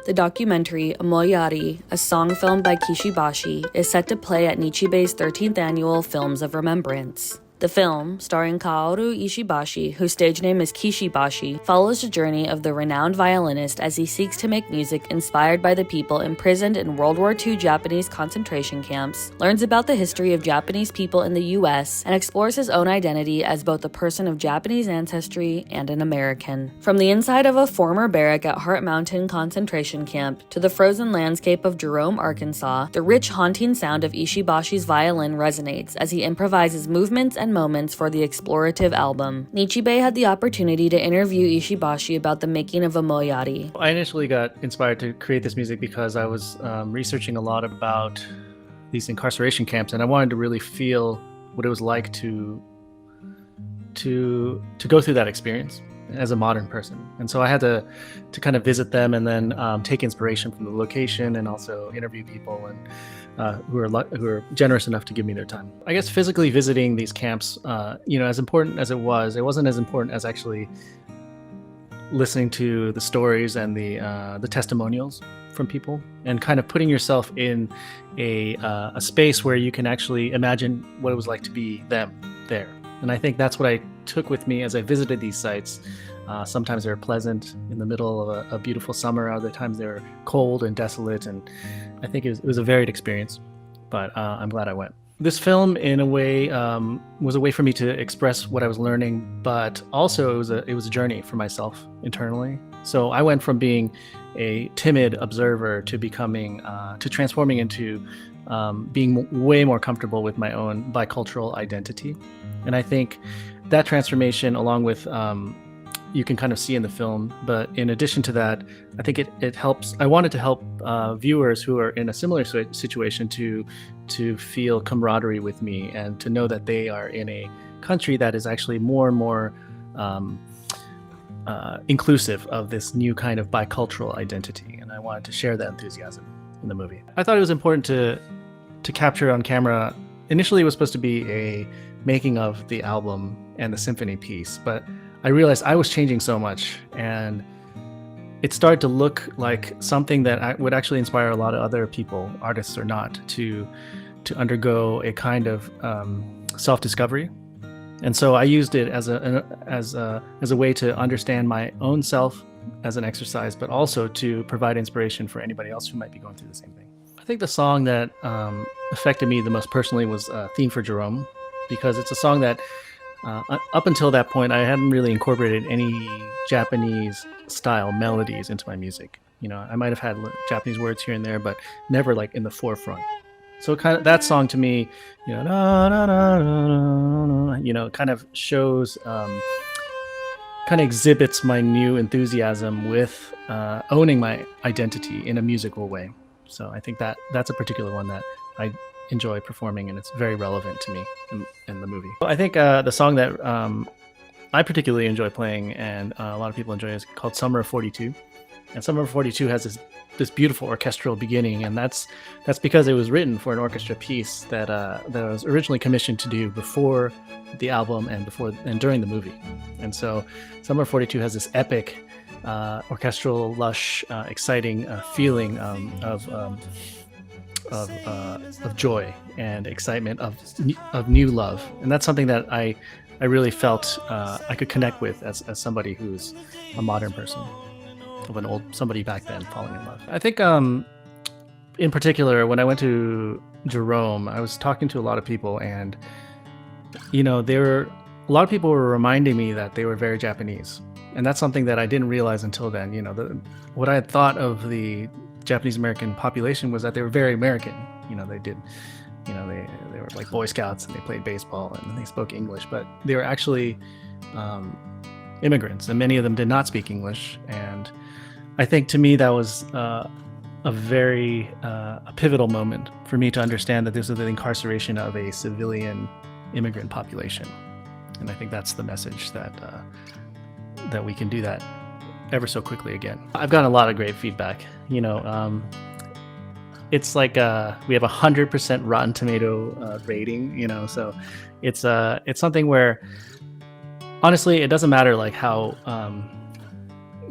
The documentary Omoiyari, a song filmed by Kishi Bashi, is set to play at Nichibei's 13th annual Films of Remembrance. The film, starring Kaoru Ishibashi, whose stage name is Kishi Bashi, follows the journey of the renowned violinist as he seeks to make music inspired by the people imprisoned in World War II Japanese concentration camps, learns about the history of Japanese people in the US, and explores his own identity as both a person of Japanese ancestry and an American. From the inside of a former barrack at Heart Mountain concentration camp to the frozen landscape of Jerome, Arkansas, the rich, haunting sound of Ishibashi's violin resonates as he improvises movements and moments for the explorative album. Nichibei had the opportunity to interview Ishibashi about the making of Omoiyari. I initially got inspired to create this music because I was researching a lot about these incarceration camps, and I wanted to really feel what it was like to go through that experience as a modern person. And so I had to kind of visit them and then take inspiration from the location and also interview people and who are generous enough to give me their time. I guess physically visiting these camps, as important as it wasn't as important as actually listening to the stories and the testimonials from people and kind of putting yourself in a space where you can actually imagine what it was like to be them there. And I think that's what I took with me as I visited these sites. Sometimes they were pleasant in the middle of a beautiful summer. Other times they were cold and desolate. And I think it was a varied experience, but I'm glad I went. This film, in a way, was a way for me to express what I was learning, but also it was a journey for myself internally. So I went from being a timid observer to transforming into being way more comfortable with my own bicultural identity. And I think that transformation, along with you can kind of see in the film, but in addition to that, I think it helps. I wanted to help viewers who are in a similar situation to feel camaraderie with me and to know that they are in a country that is actually more and more inclusive of this new kind of bicultural identity. And I wanted to share that enthusiasm in the movie. I thought it was important to capture on camera. Initially, it was supposed to be a making of the album and the symphony piece, but I realized I was changing so much, and it started to look like something that would actually inspire a lot of other people, artists or not, to undergo a kind of self-discovery. And so I used it as a way to understand my own self as an exercise, but also to provide inspiration for anybody else who might be going through the same thing. I think the song that affected me the most personally was Theme for Jerome, because it's a song that up until that point, I hadn't really incorporated any Japanese style melodies into my music. I might have had Japanese words here and there, but never like in the forefront. So kind of that song to me, na, na, na, na, na, kind of shows, kind of exhibits my new enthusiasm with owning my identity in a musical way. So I think that's a particular one that I enjoy performing, and it's very relevant to me in the movie. I think the song that I particularly enjoy playing, and a lot of people enjoy, is called Summer of 42. And Summer of 42 has this beautiful orchestral beginning, and that's because it was written for an orchestra piece that I was originally commissioned to do before the album and during the movie. And so Summer of 42 has this epic orchestral, lush, exciting feeling of joy and excitement of new love, and that's something that I really felt I could connect with as somebody who's a modern person, of somebody back then falling in love. I think in particular when I went to Jerome, I was talking to a lot of people, and a lot of people were reminding me that they were very Japanese, and that's something that I didn't realize until then. What I had thought of the Japanese American population was that they were very American. They were like Boy Scouts, and they played baseball, and they spoke English, but they were actually immigrants, and many of them did not speak English. And I think to me that was a very pivotal moment for me to understand that this was the incarceration of a civilian immigrant population. And I think that's the message that we can do that ever so quickly again. I've gotten a lot of great feedback. It's like we have 100% Rotten Tomato rating. So it's something where honestly it doesn't matter like how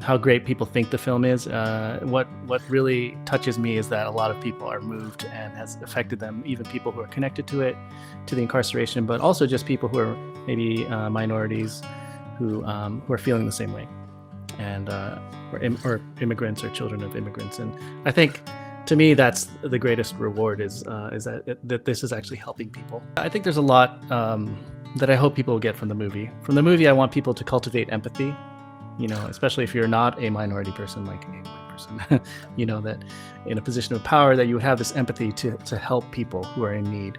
how great people think the film is. What really touches me is that a lot of people are moved and has affected them, even people who are connected to it, to the incarceration, but also just people who are maybe minorities who are feeling the same way, and or immigrants or children of immigrants. And I think, to me, that's the greatest reward is that this is actually helping people. I think there's a lot that I hope people will get from the movie. From the movie, I want people to cultivate empathy, especially if you're not a minority person, like a white person, that in a position of power, that you would have this empathy to help people who are in need.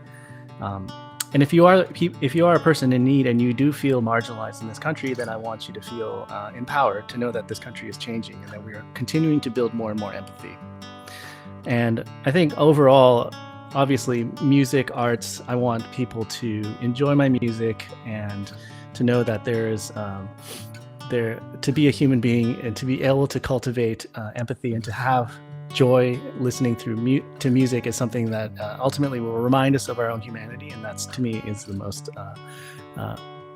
And if you are a person in need and you do feel marginalized in this country, then I want you to feel empowered to know that this country is changing and that we are continuing to build more and more empathy. And I think overall, obviously, music, arts, I want people to enjoy my music and to know that there's to be a human being and to be able to cultivate empathy and to have joy listening to music is something that ultimately will remind us of our own humanity. And that's, to me, is the most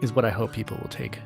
is what I hope people will take